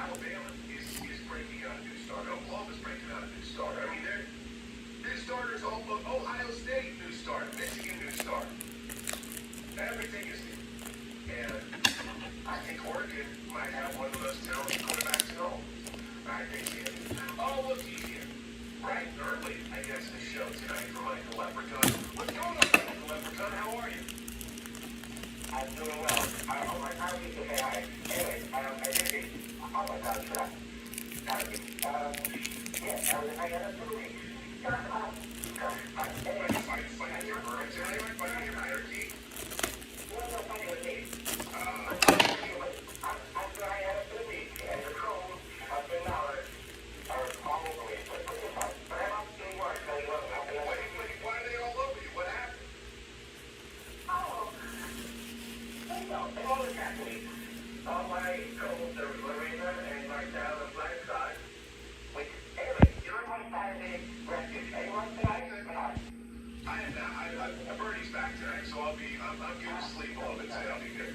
Alabama is breaking out a new starter. Oklahoma's breaking out a new starter. I mean, they're new starters. Ohio State new starter. Michigan new starter. Everything is new. And I think Oregon might have one of the most talented quarterbacks in all. I think look here. Right early, I guess, in the show tonight for Michael Leprechaun. What's going on, Michael Leprechaun? How are you? I'm doing well. I need to say hi. Anyway, I think it's on my contract. Yes, I got a movie. Fighting your birds anyway? Fighting your hierarchy? No, fighting with me. After I had a movie, and the crew of the knowledge are all over me. But I'm not doing work, so you don't have to know. Why are they all over you? What happened? They always have to be. All my co-hosts are Lorena and Marcel and Blackside. Which, anyway, you're on Saturday breakfast. Anyone tonight or not? I am not. Bernie's back tonight, so I'm good to sleep a little bit today. I'll be good.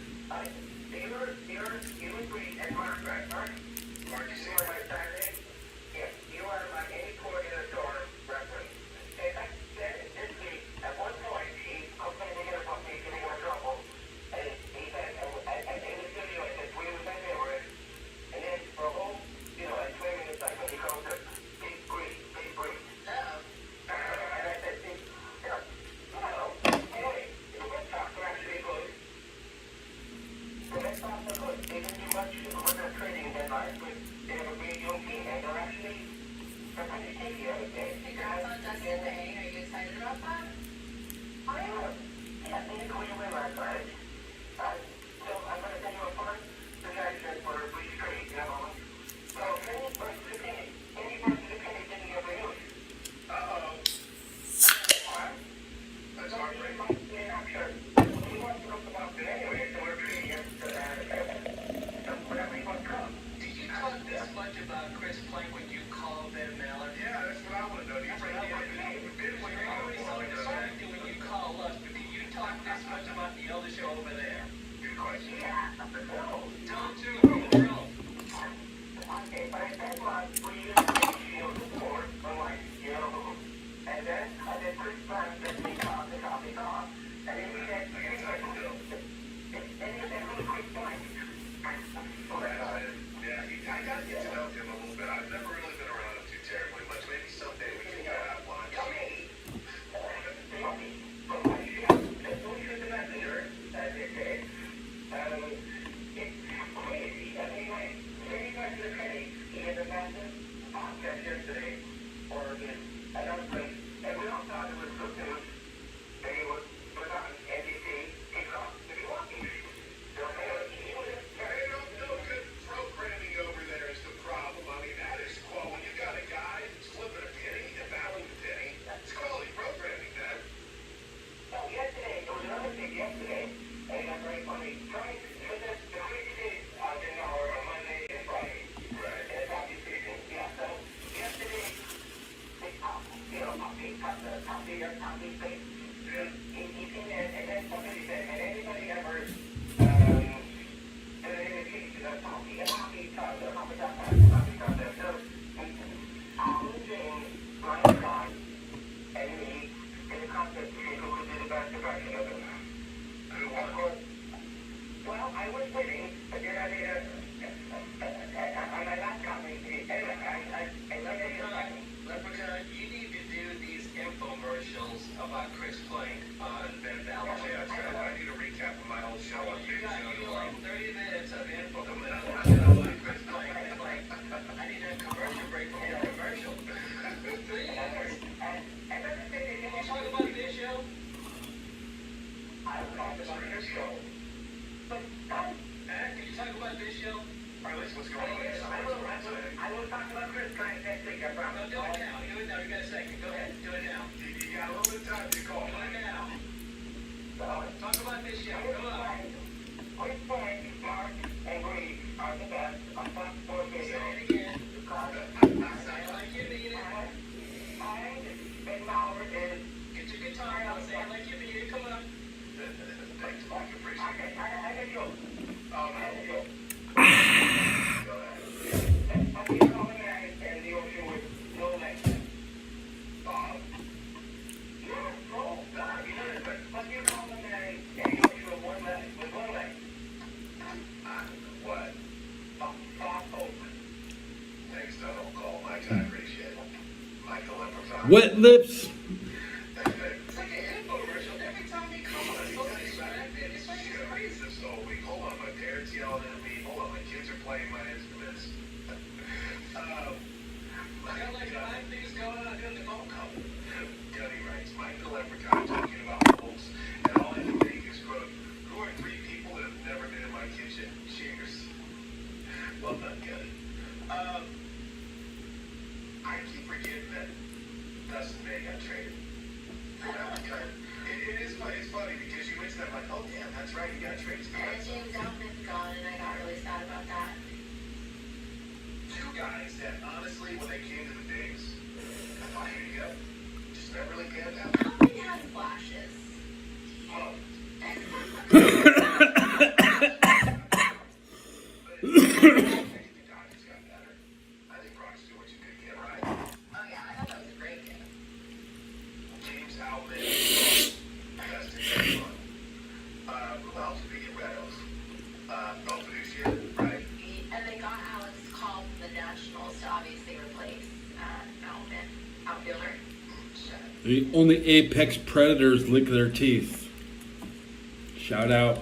You agree, and Mark, right? Mark, you see my Saturday? Yes, you are my any point in the door reference. And I said this week, at one point, he complained again about me getting in trouble. And he said, and in the studio, I said, we were saying they were in. And then for a whole, like 20 minutes, like when he calls it, big breed. And I said, anyway, the Red Sox are actually good. The Red Sox are good. They didn't do much with their trading deadline, but they have a great young team, and they're pretty shaky every day. Congrats on Dustin May. Are you excited about that? I am. Yeah, they did win last night. So I'm going to tell you a fun suggestion for a brief trade, So Kenny versus Kenny. Kenny versus Kenny didn't get renewed. Uh-oh. What? That's heartbreaking. Yeah, I'm sure. He wants to go to Boston anyway, so we're trading him to whatever he wants to come. Did you talk this much about Chris Plank when you called Ben Mallard? Yeah, that's what I want to know. Do you bring You're always so distracted when you call us, but did you talk this much about the other show over there? Good question. Yeah, no. Don't you, bro? Okay, but I said we use the shield support for like, and then I did Chris Plank that we called the coffee talk, and then we said, and he said, who's Chris Plank? I got to get to know him a little bit. I've never really been around him too terribly much. Maybe someday we can go have lunch. The messenger, as they say. It's crazy. I mean, like, very much the Kenny, he had a massive podcast yesterday, Oregon, another place, and we all thought it was good news. They would put on NBC, kick off to Milwaukee. No good programming over there is the problem. I mean, that is quality. When you got a guy who's flipping a penny and battling the penny, it's quality programming, man. So yesterday, there was another thing yesterday, and it got very funny. Trying to the week did on Monday and Friday. Right. And it's obviously, yeah. So yesterday, they Poppy thing. He came in, and then somebody said, and anybody ever Poppy talked about that. So, losing Ryan Cox and me in the competition who could do the best impression of him. Who won? Well, I was winning, but then I made on my last comment, anyway, I love it. Leprechaun, you need to do these infomercials about Chris Plank on Ben Mallard. Yeah, I need a recap of my whole show on You got Big like 30 minutes of info. Chris Plank. I need a commercial break from your commercial. Please. Can you talk about this show? I will talk about your show. Can you talk about this show? All right, listen, what's going on? I will talk about Chris Plank next week, I No, promise. do it now. You got a second. Go ahead. Do it now. You got a little bit of time to call. Do it now. Talk about this show. Come on. Chris Plank, Mark, and Reed are the best on top 4 Say videos. it again. Because Say it like you mean it. Ben Mallard is... Get your guitar out. Say it like you mean it. Come on. Thanks, Mark. Appreciate it. I got you. Oh, no. Go ahead. What? Oh, thanks, Donald. Call Mike. I appreciate it. Michael Leprechaun. Wet lips. It's like an infomercial. Every time he comes, it's so distracted. It's like it's crazy. This whole week. Hold on, my parents yelling at me. Hold on, my kids are playing my instruments. I got like 5 things going on in the phone call. Gunny writes, Mike the Leprechaun talking about folks, and all I can think is, quote, who are 3 people that have never been in my kitchen? Cheers. Well done, Gunny. I keep forgetting that Dustin May got traded. It is funny. It's funny because you mentioned that, like, oh damn, that's right, he got traded. And James Outman's gone, and I got really sad about that. 2 guys that honestly, when they came to the bigs, I thought, here you go. Just never really panned out. Outman had flashes. Oh. I think Brock Stewart's a good kid, right? Oh yeah, I thought that was a great game. James Outman, has to get one. Who else did they get rid of? Fiducia, right? And they got Alex Call from the Nationals to obviously replace Outman, outfielder. The only apex predators lick their teeth. Shout out.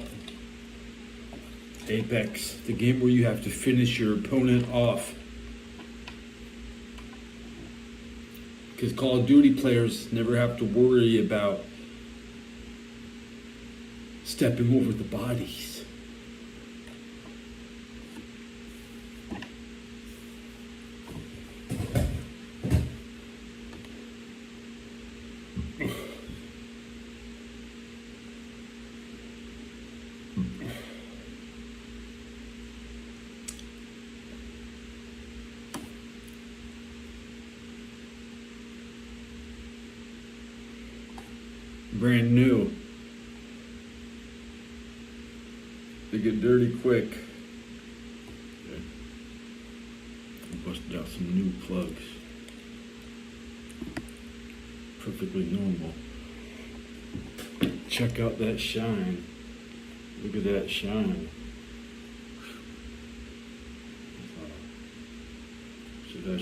Apex, the game where you have to finish your opponent off. Because Call of Duty players never have to worry about stepping over the bodies. Brand new. They get dirty quick. Okay. Busted out some new plugs. Perfectly normal. Check out that shine. Look at that shine. Should I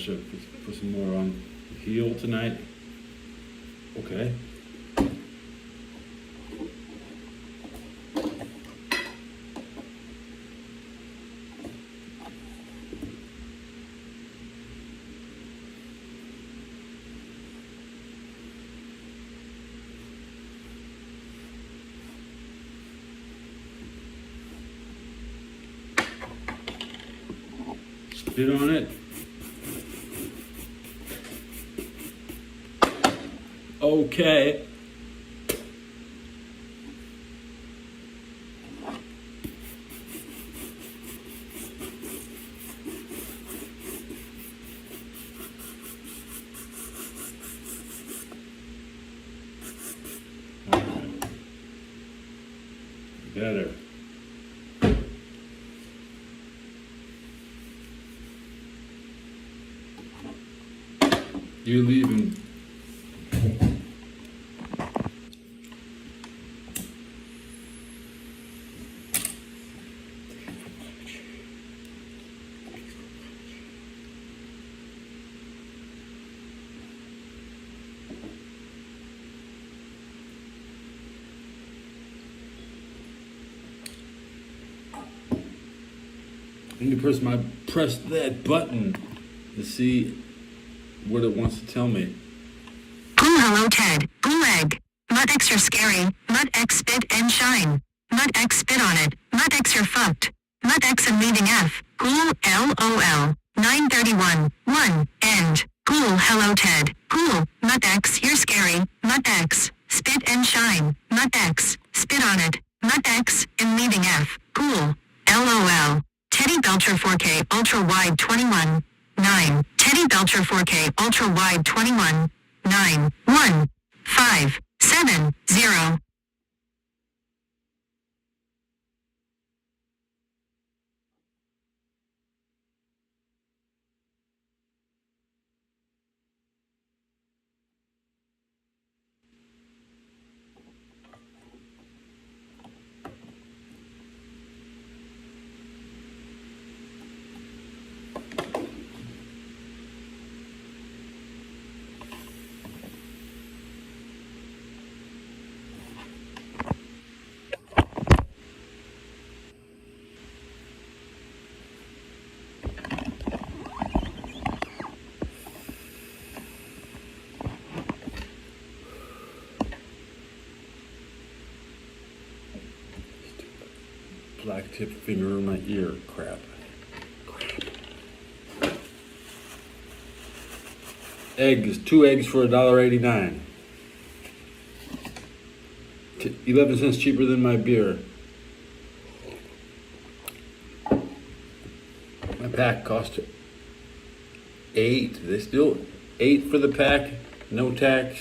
put some more on the heel tonight? Okay. Spit on it. Okay. Better. You're leaving. I need to press that button to see what it wants to tell me. Cool hello Ted, cool egg. Mud X you're scary, Mud X spit and shine. Mud X spit on it, Mud X you're fucked. Mud X and leaving F, cool LOL. 931, 1, end. Cool hello Ted, cool, Mud X you're scary, Mud X, spit and shine. Mud X, spit on it, Mud X and leaving F, cool, LOL. Teddy Belcher 4K Ultra Wide 21, 9. Teddy Belcher 4K Ultra Wide 21, 9, 1, 5, 7, 0. Tip finger in my ear. Crap. Eggs. 2 eggs for $1.89. 11 cents cheaper than my beer. My pack cost $8. They still $8 for the pack. No tax.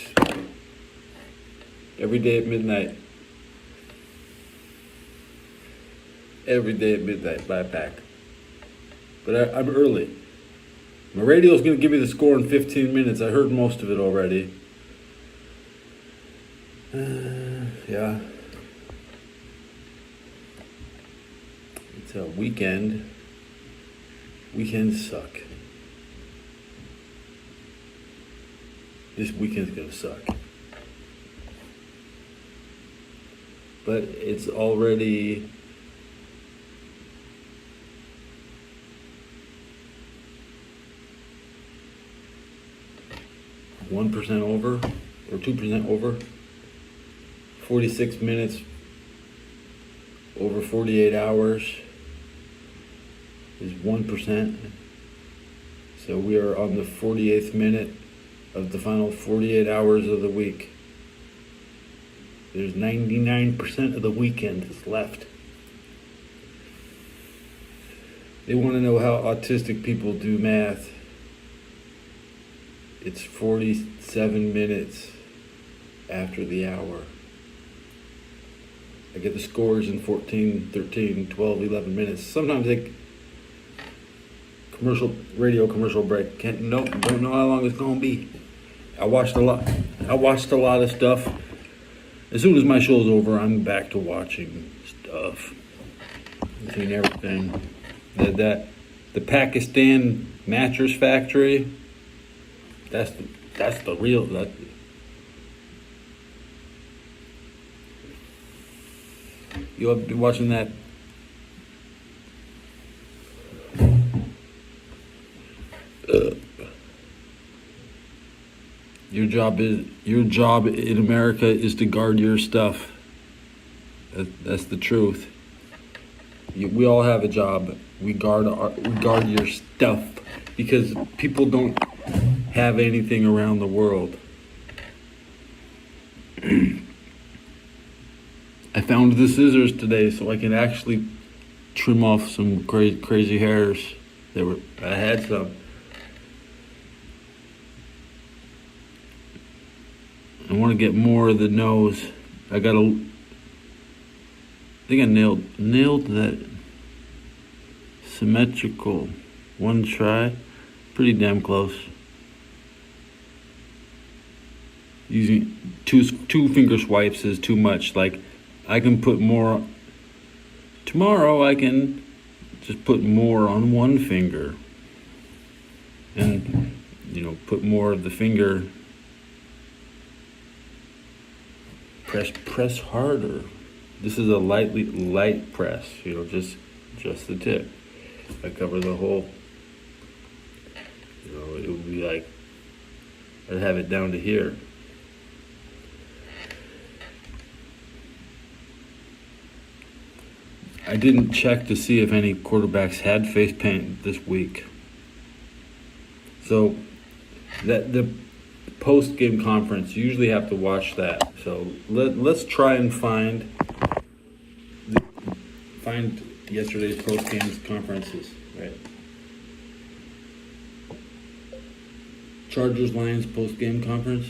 Every day at midnight. Every day at midnight, buy a pack. But I'm early. My radio's going to give me the score in 15 minutes. I heard most of it already. Yeah. It's a weekend. Weekends suck. This weekend's going to suck. But it's already... $1 over or 2% over. 46 minutes over 48 hours is 1%. So we are on the 48th minute of the final 48 hours of the week. There's 99% of the weekend that's left. They want to know how autistic people do math. It's 47 minutes after the hour. I get the scores in 14, 13, 12, 11 minutes. Sometimes they radio commercial break. Don't know how long it's gonna be. I watched a lot of stuff. As soon as my show's over, I'm back to watching stuff. I've seen everything. The Pakistan mattress factory. That's the real. You'll be watching that. Your job in America is to guard your stuff. That's the truth. We all have a job. We guard your stuff because people don't have anything around the world. I found the scissors today so I can actually trim off some crazy hairs. I had some. I want to get more of the nose. I think I nailed that symmetrical one try. Pretty damn close. Using two finger swipes is too much. Like, I can put more. Tomorrow I can just put more on one finger. And, put more of the finger. Press harder. This is a light press, just the tip. I cover the whole, it would be like, I'd have it down to here. I didn't check to see if any quarterbacks had face paint this week. So that the post-game conference, you usually have to watch that. So let's try and find yesterday's post-game conferences, right? Chargers Lions post-game conference.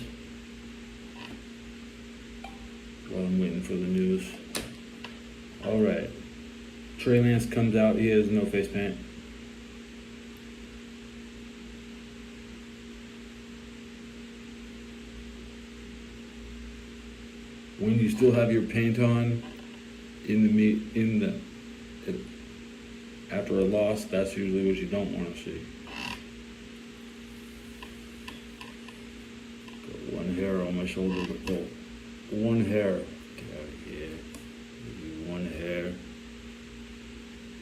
While I'm waiting for the news. All right. Trey Lance comes out. He has no face paint. When you still have your paint on after a loss, that's usually what you don't want to see. Got one hair on my shoulder. One hair. One hair.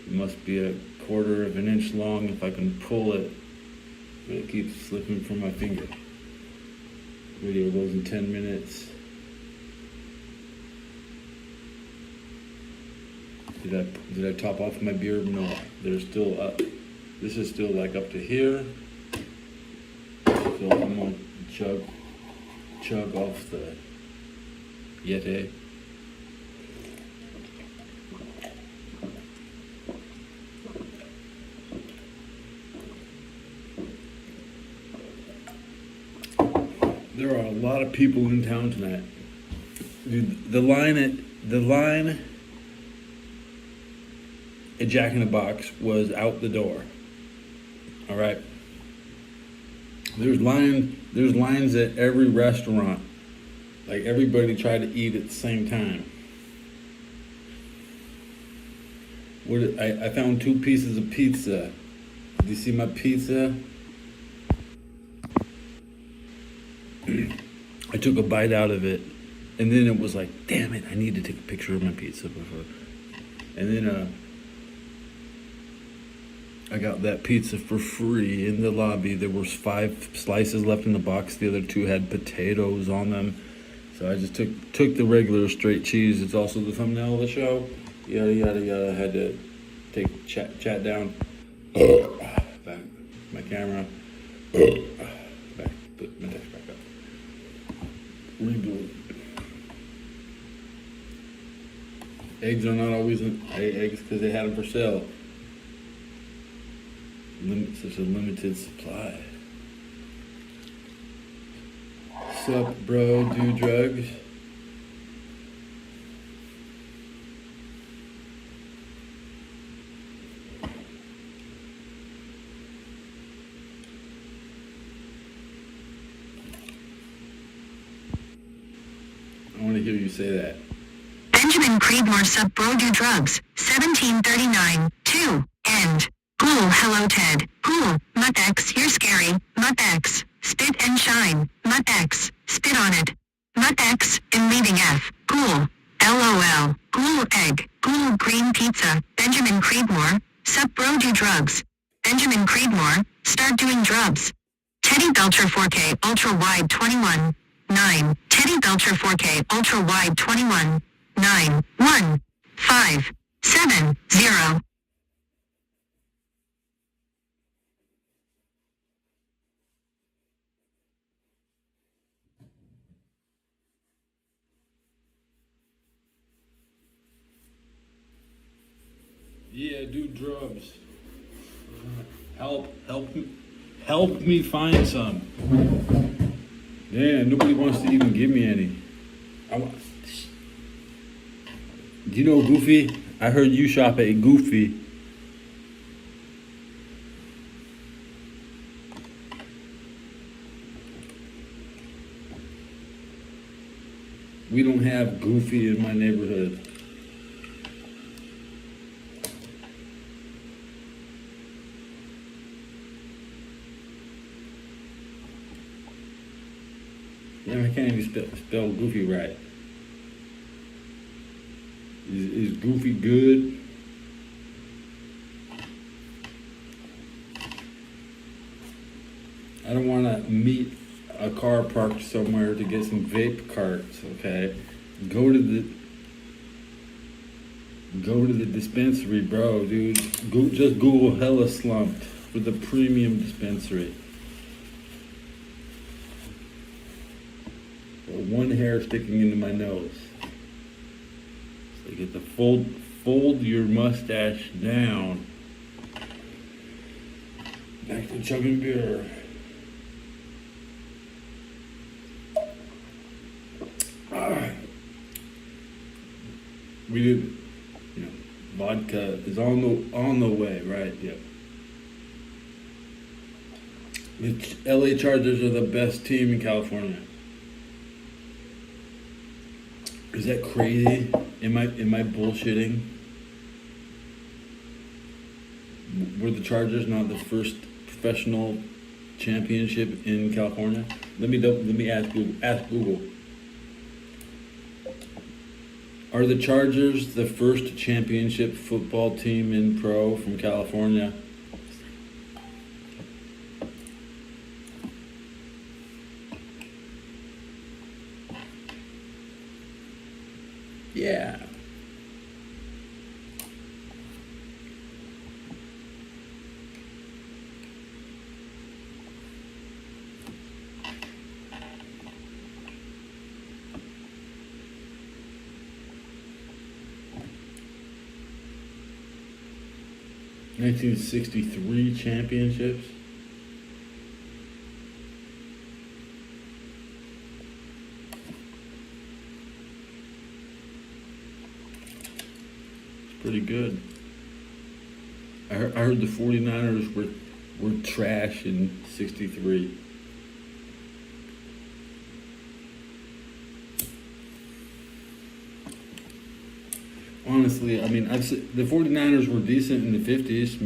It must be a 1/4 of an inch long if I can pull it, but it keeps slipping from my finger. Video goes in 10 minutes. Did I top off my beer? No. They're still up. This is still like up to here. So I'm gonna chug off the Yeti. There are a lot of people in town tonight. Dude, the line at Jack in the Box was out the door. All right. There's lines at every restaurant. Like everybody tried to eat at the same time. I found 2 pieces of pizza. Do you see my pizza? I took a bite out of it, and then it was like, damn it, I need to take a picture of my pizza before. And then I got that pizza for free in the lobby. There was 5 slices left in the box. The other 2 had potatoes on them. So I just took the regular straight cheese. It's also the thumbnail of the show. Yada, yada, yada. I had to take chat down. Back my camera. Back, put my text back up. Reboot. Eggs are not always eggs because they had them for sale. Such a limited supply. Sup, bro? Do drugs? I want to hear you say that. Benjamin Creedmoor Sup Bro Do Drugs, 1739, 2, end. Ghoul Hello Ted, Ghoul, Mutt X You're Scary, Mutt X, Spit and Shine, Mutt X, Spit on it. Mutt X, in leading F, Ghoul, LOL, Ghoul Egg, Ghoul Green Pizza, Benjamin Creedmoor, Sup Bro Do Drugs. Benjamin Creedmoor, start doing drugs. Teddy Belcher 4K Ultra Wide 21, 9, Teddy Belcher 4K Ultra Wide 21, 9, 1, 5, 7, 0. Yeah, do drugs. Help me find some. Damn, nobody wants to even give me any. Do you know Goofy? I heard you shop at Goofy. We don't have Goofy in my neighborhood. Yeah, I can't even spell Goofy right. Is Goofy good? I don't want to meet a car parked somewhere to get some vape carts, okay? Go to the dispensary, bro, dude. Just Google Hella Slumped for the premium dispensary. Or 1 hair sticking into my nose. So you get to fold your mustache down. Back to chugging beer. We did, vodka is on the way, right? Yep. The LA Chargers are the best team in California. Is that crazy? Am I bullshitting? Were the Chargers not the first professional championship in California? Let me ask Google. Are the Chargers the first championship football team in pro from California? Yeah. 1963 championships. It's pretty good. I heard the 49ers were trash in 63. Honestly, I mean, the 49ers were decent in the 50s.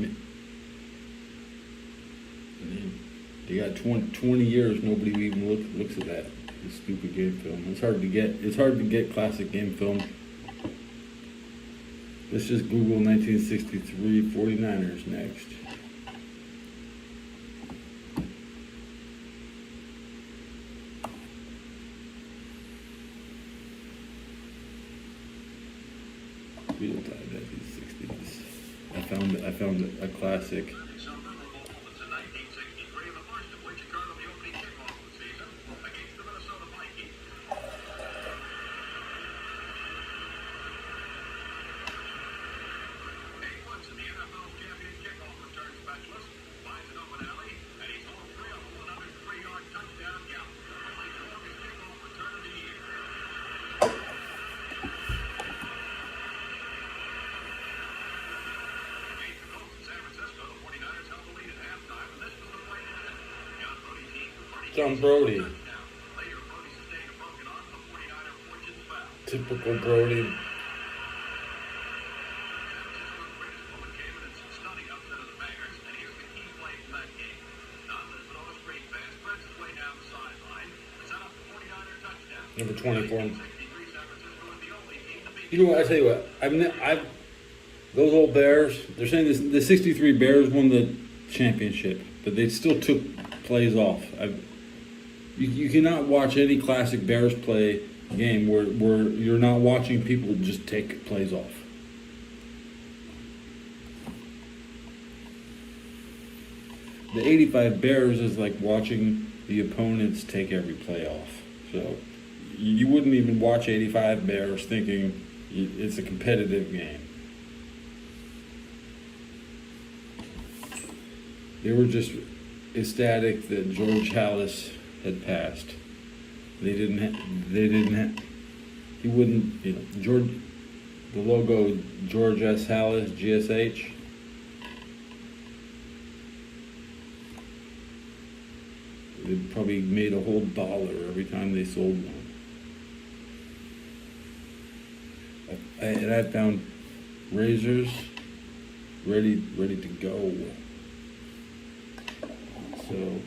They got 20 years. Nobody even looks at that stupid game film. It's hard to get classic game film. Let's just Google 1963 49ers next. Real time 1960s. I found a classic. Some memorable moments in 1963, the first of which occurred on the opening kickoff of the season against the Minnesota Vikings. Dave Woodson, the NFL champion kickoff return specialist, finds an open alley, and he's home free on a 103-yard touchdown gallop. Only the longest kickoff return of the year. John Brody. Typical Brody. Number 24. You know what? I tell you what. I've those old Bears. They're saying the '63 Bears won the championship, but they still took plays off. You cannot watch any classic Bears play game where you're not watching people just take plays off. The '85 Bears is like watching the opponents take every play off. So you wouldn't even watch '85 Bears thinking it's a competitive game. They were just ecstatic that George Halas had passed. He wouldn't, the logo, George S. Halas, GSH. They probably made a whole $1 every time they sold one. And I found razors ready to go. So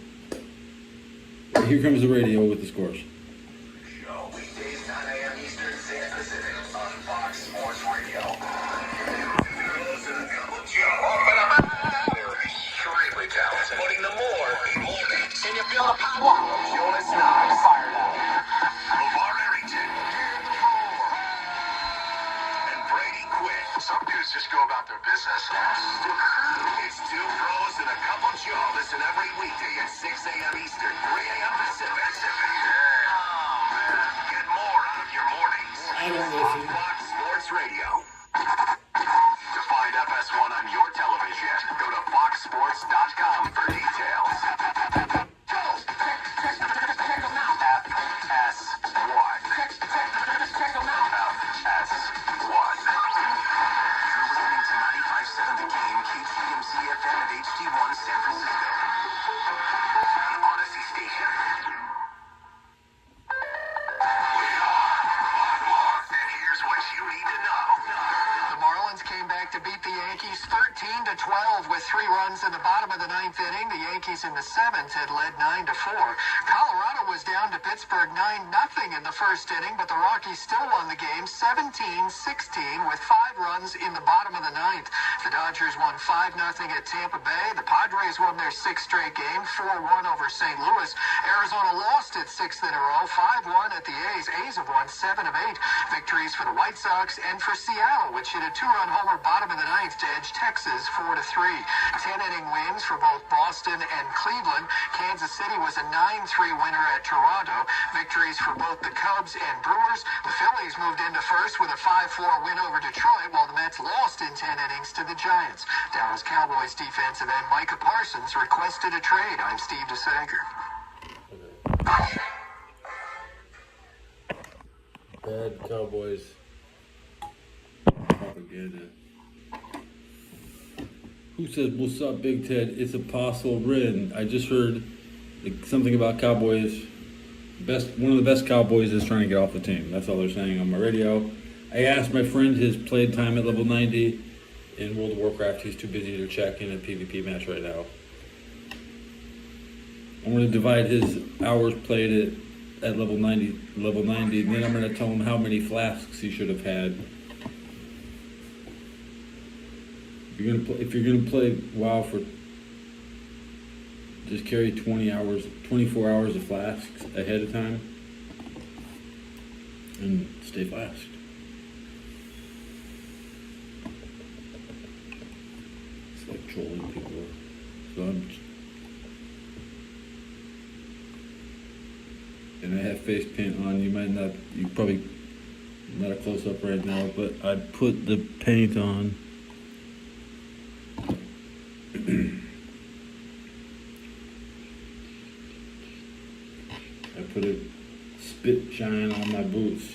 here comes the radio with the scores. Show weekdays 9 a.m. Eastern, 6 Pacific on Fox Sports Radio. Extremely talented. Putting the more in mornings. Can you feel the power? Jonas Knox fired up. Lamar Arrington. And Brady Quinn. Some dudes just go about their business. It's two pros and a cup of Joe. Listen every weekday at 6 a.m. Eastern, 3 a.m. Pacific. Get more out of your mornings. On Fox Sports Radio. To find FS1 on your television, go to foxsports.com for details. FS1. FS1. You're listening to 95.7 The Game, KCMC FM at HD1 San Francisco. The Odyssey Station. And here's what you need to know. The Marlins came back to beat the Yankees 13-12 with 3 runs in the bottom of the 9th inning. The Yankees in the 7th had led 9-4. Colorado was down to Pittsburgh 9-0 in the first inning, but the Rockies still won the game 17-16 with 5 runs in the bottom of the 9th. The Dodgers won 5-0 at Tampa Bay. The Padres won their 6th straight game, 4-1 over St. Louis. Arizona lost its 6th in a row, 5-1 at the A's. A's have won 7 of 8. Victories for the White Sox and for Seattle, which hit a 2-run homer bottom of the 9th to edge Texas 4-3. 10-inning win games for both Boston and Cleveland. Kansas City was a 9-3 winner at Toronto. Victories for both the Cubs and Brewers. The Phillies moved into first with a 5-4 win over Detroit, while the Mets lost in 10 innings to the Giants. Dallas Cowboys defensive end Micah Parsons requested a trade. I'm Steve DeSager. Bad Cowboys propaganda. Who says, "What's up, Big Ted? It's Apostle Rin." I just heard something about Cowboys. One of the best Cowboys is trying to get off the team. That's all they're saying on my radio. I asked my friend his played time at level 90 in World of Warcraft. He's too busy to check in a PvP match right now. I'm going to divide his hours played at level 90, and then I'm going to tell him how many flasks he should have had. If you're gonna play WoW for, just carry 24 hours of flasks ahead of time, and stay fast. It's like trolling people. So and I have face paint on. You probably not a close up right now, but I put the paint on. I put a spit shine on my boots.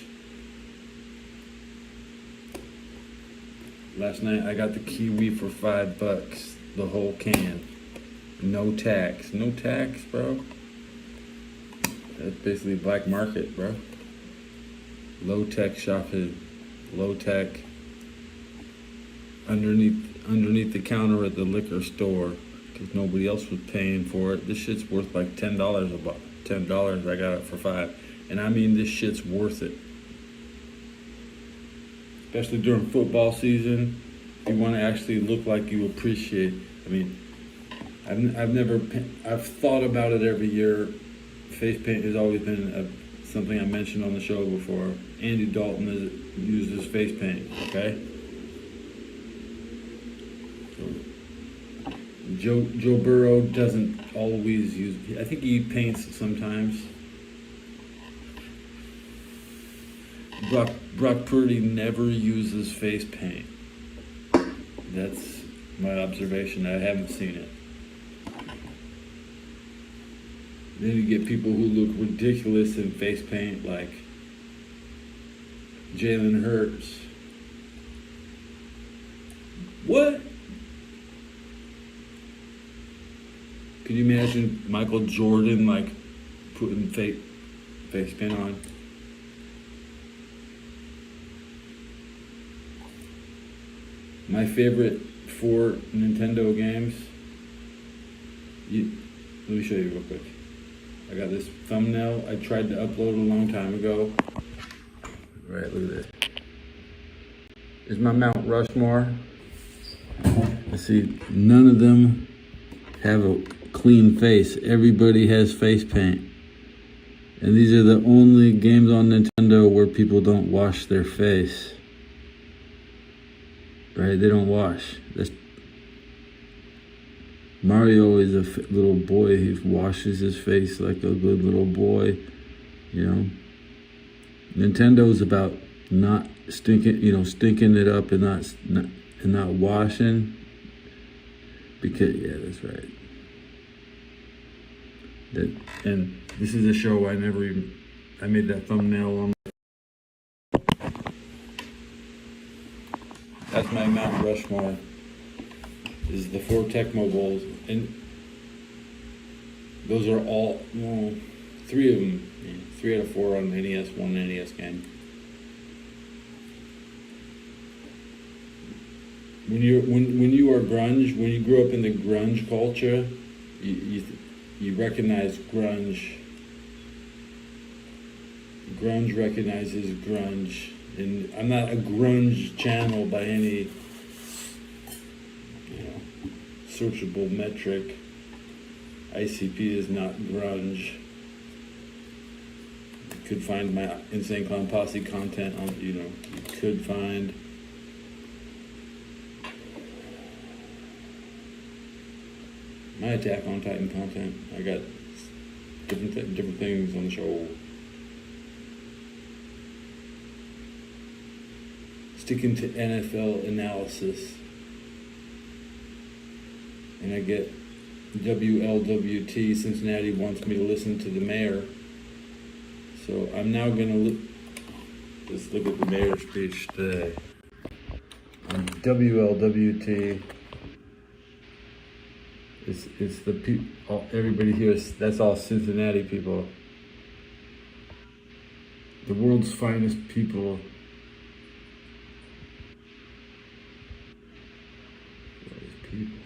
Last night I got the kiwi for $5, the whole can. No tax. No tax, bro. That's basically black market, bro. Low tech shopping. Low tech. Underneath the counter at the liquor store, because nobody else was paying for it. This shit's worth like $10 a buck. $10, I got it for $5, and I mean this shit's worth it. Especially during football season, if you want to actually look like you appreciate. I mean, I've thought about it every year. Face paint has always been something I mentioned on the show before. Andy Dalton uses face paint. Okay. Joe Burrow doesn't always use. I think he paints sometimes. Brock Purdy never uses face paint. That's my observation. I haven't seen it. Then you get people who look ridiculous in face paint, like Jalen Hurts. What? Could you imagine Michael Jordan like putting face paint on? My favorite 4 Nintendo games. Let me show you real quick. I got this thumbnail I tried to upload a long time ago. Right, look at this. Here's my Mount Rushmore. I see none of them have a clean face. Everybody has face paint. And these are the only games on Nintendo where people don't wash their face. Right? They don't wash. Mario is a little boy. He washes his face like a good little boy. You know? Nintendo's about not stinking it up and not washing. Because, yeah, that's right. And this is a show I made that thumbnail on. That's my Mount Rushmore. This is the 4 Tecmo Bowls, and those are all, 3 of them, 3 out of 4 on NES, 1 NES game. When you are grunge, when you grew up in the grunge culture, you recognize grunge. Grunge recognizes grunge. And I'm not a grunge channel by any, searchable metric. ICP is not grunge. You could find my Insane Clown Posse content on, you could find. my Attack on Titan content. I got different things on the show. Sticking to NFL analysis. And I get WLWT. Cincinnati wants me to listen to the mayor. So I'm now gonna let's look at the mayor's speech today. On WLWT. It's the people. Everybody here. That's all Cincinnati people. The world's finest people. People.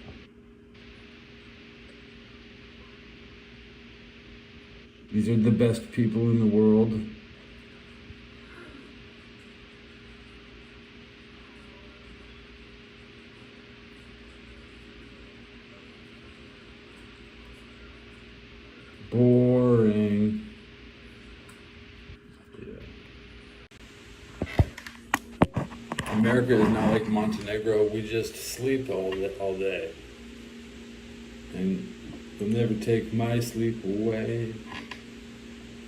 These are the best people in the world. Boring. Yeah. America is not like Montenegro. We just sleep all day. And you'll never take my sleep away.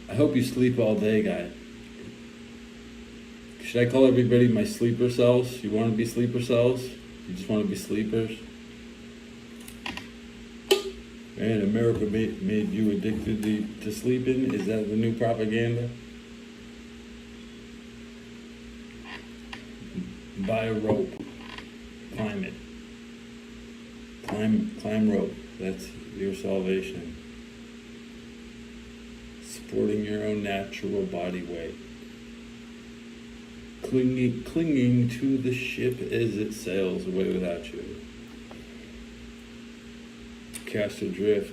I hope you sleep all day, guy. Should I call everybody my sleeper cells? You want to be sleeper cells? You just want to be sleepers? Man, America made you addicted to sleeping? Is that the new propaganda? Buy a rope. Climb it. Climb rope. That's your salvation. Supporting your own natural body weight. Clinging to the ship as it sails away without you. Cast adrift.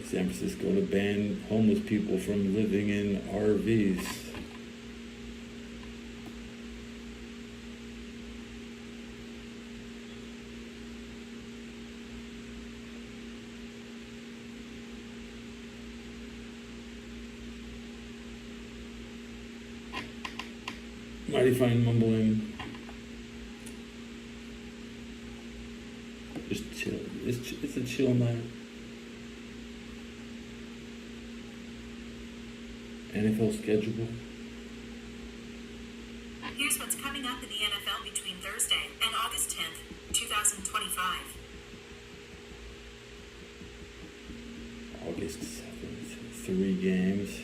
San Francisco to ban homeless people from living in RVs. Mighty fine mumbling. Just chill. It's a chill night. NFL schedule. Here's what's coming up in the NFL between Thursday and August 10th, 2025. August 7th. 3 games.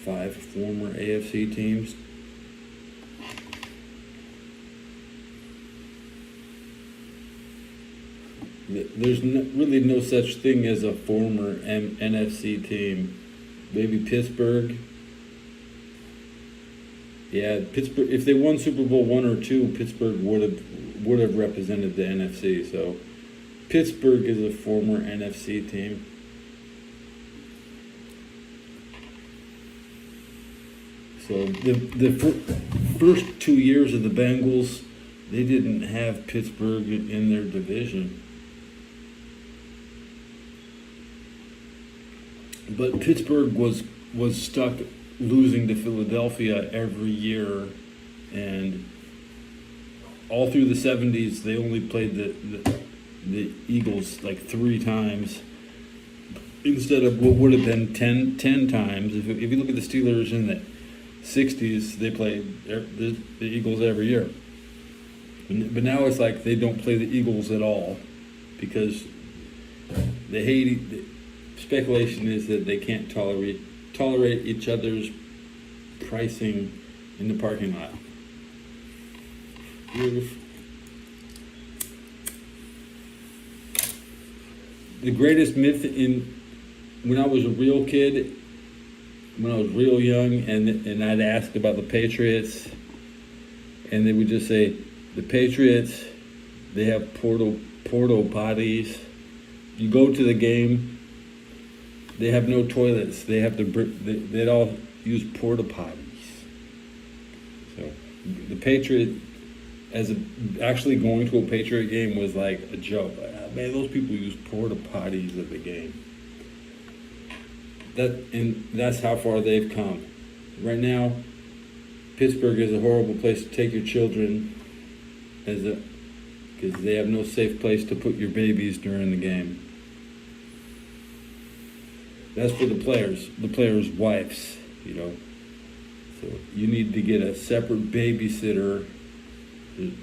5 former AFC teams. There's really no such thing as a former NFC team. Maybe Pittsburgh. Yeah, Pittsburgh. If they won Super Bowl 1 or 2, Pittsburgh would have represented the NFC. So Pittsburgh is a former NFC team. So the first 2 years of the Bengals, they didn't have Pittsburgh in their division. But Pittsburgh was stuck losing to Philadelphia every year, and all through the 70s they only played the Eagles like 3 times instead of what would have been 10 times. If you look at the Steelers in the 60s, they played the Eagles every year. But now it's like they don't play the Eagles at all because they hate. Speculation is that they can't tolerate each other's pricing in the parking lot. The greatest myth when I was a real kid, when I was real young, and I'd ask about the Patriots, and they would just say, the Patriots, they have porta potties. You go to the game, they have no toilets. They'd all use porta potties. So the Patriot, actually going to a Patriot game was like a joke. Like, man, those people use porta potties at the game. That's how far they've come. Right now, Pittsburgh is a horrible place to take your children, because they have no safe place to put your babies during the game. That's for the players' wives, you know. So you need to get a separate babysitter, and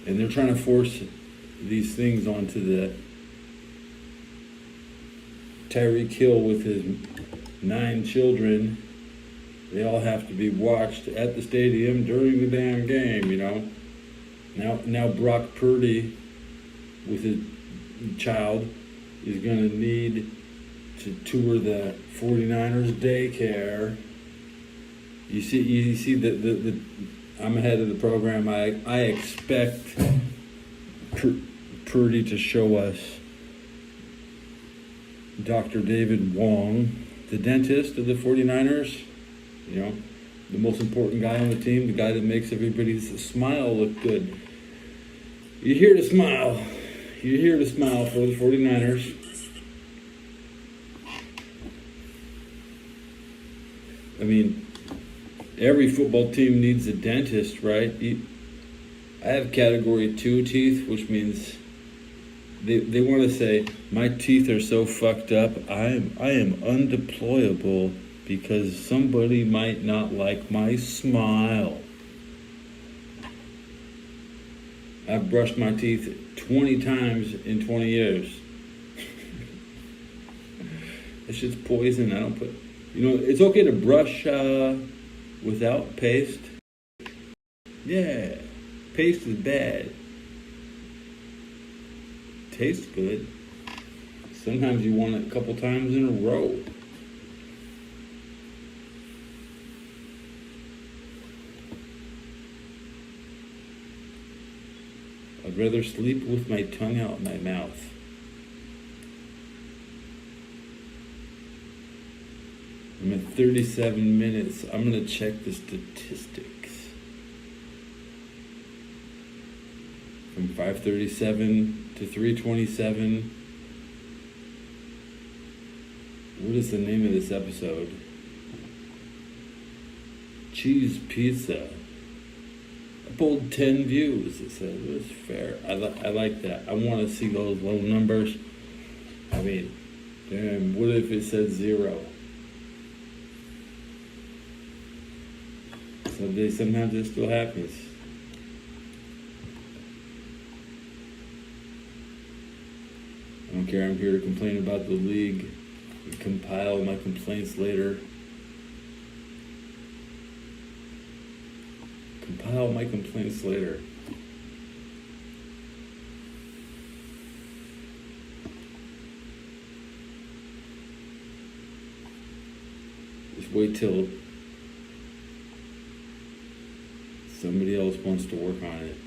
they're trying to force these things onto the Tyreek Hill with his 9 children. They all have to be watched at the stadium during the damn game, you know. Now Brock Purdy with his child is going to need to tour the 49ers daycare. You see the I'm ahead of the program. I expect Purdy to show us Dr. David Wong, the dentist of the 49ers, you know, the most important guy on the team, the guy that makes everybody's smile look good. You're here to smile. You're here to smile for the 49ers. I mean, every football team needs a dentist, right? I have category 2 teeth, which means they want to say, my teeth are so fucked up, I am undeployable because somebody might not like my smile. I've brushed my teeth 20 times in 20 years. That shit's poison. I don't put... You know, it's okay to brush without paste. Yeah, paste is bad. Tastes good. Sometimes you want it a couple times in a row. I'd rather sleep with my tongue out my mouth. I'm at 37 minutes. I'm going to check the statistics. From 5:37 to 3:27. What is the name of this episode? Cheese pizza. I pulled 10 views. It said it was fair. I like that. I want to see those low numbers. I mean, damn, what if it said 0? Sometimes it still happens. I don't care. I'm here to complain about the league and compile my complaints later. Compile my complaints later. Just wait till somebody else wants to work on it.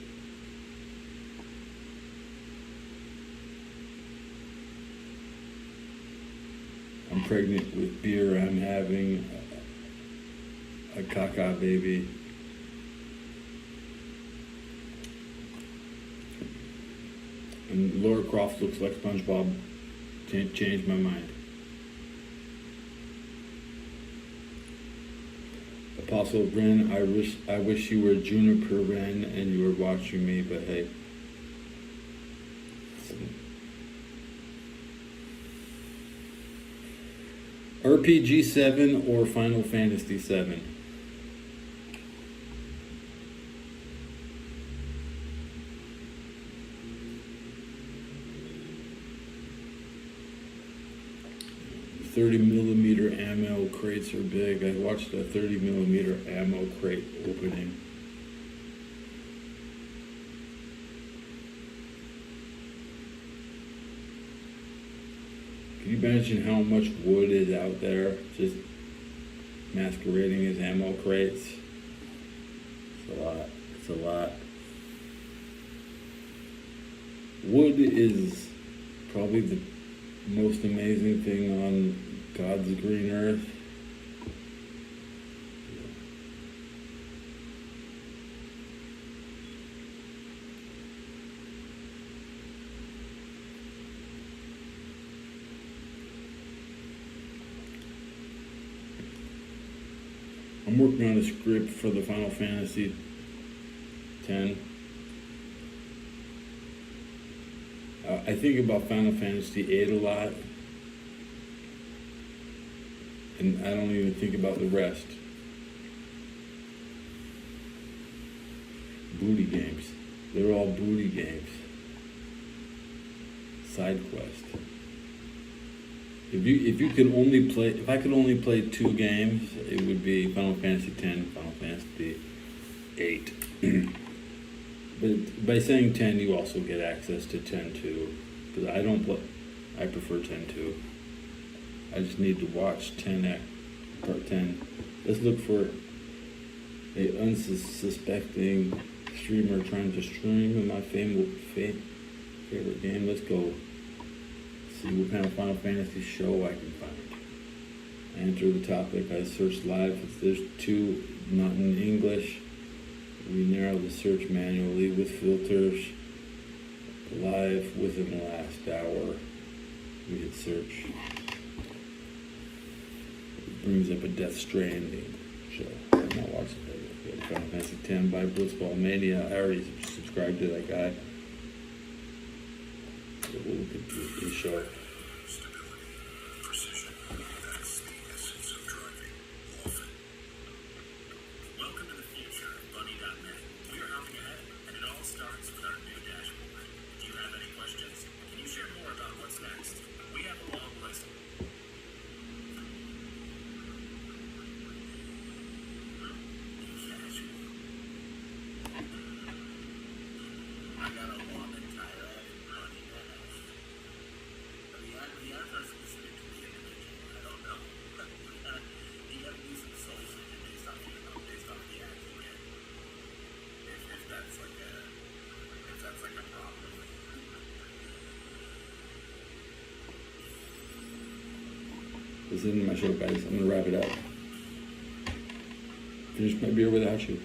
I'm pregnant with beer. I'm having a caca baby. And Laura Croft looks like SpongeBob. Changed my mind. Apostle Ren, I wish you were Juniper Ren and you were watching me, but hey. RPG 7 or Final Fantasy 7? .30mm ammo crates are big. I watched a 30mm ammo crate opening. Can you imagine how much wood is out there just masquerading as ammo crates? It's a lot. It's a lot. Wood is probably the most amazing thing on God's green earth. I'm working on a script for the Final Fantasy X. I think about Final Fantasy VIII a lot, and I don't even think about the rest. Booty games. They're all booty games. Side quest. If I could only play 2 games, it would be Final Fantasy X, Final Fantasy VIII. But by saying 10, you also get access to 10-2, because I prefer 10-2. I just need to watch 10 part 10. Let's look for a unsuspecting streamer trying to stream my favorite game. Let's go see what kind of Final Fantasy show I can find. I enter the topic, I search live. If there's 2 not in English, we narrow the search manually with filters. Live within the last hour. We hit search. It brings up a Death Stranding show. I'm not watching it. Final Fantasy X by Blitzball Mania. I already subscribed to that guy. So we'll look at the show. Welcome to the future of Bunny.net. We are hopping ahead, and it all starts with our new dashboard. Do you have any questions? Can you share more about what's next? We have a long list. I got a long and tired Bunny.net. The address is specific to the individual. I don't know. You have to do some soul searching based off the ads you get. If that's like a problem. This is the end of my show, guys. I'm gonna wrap it up. Finish my beer without you.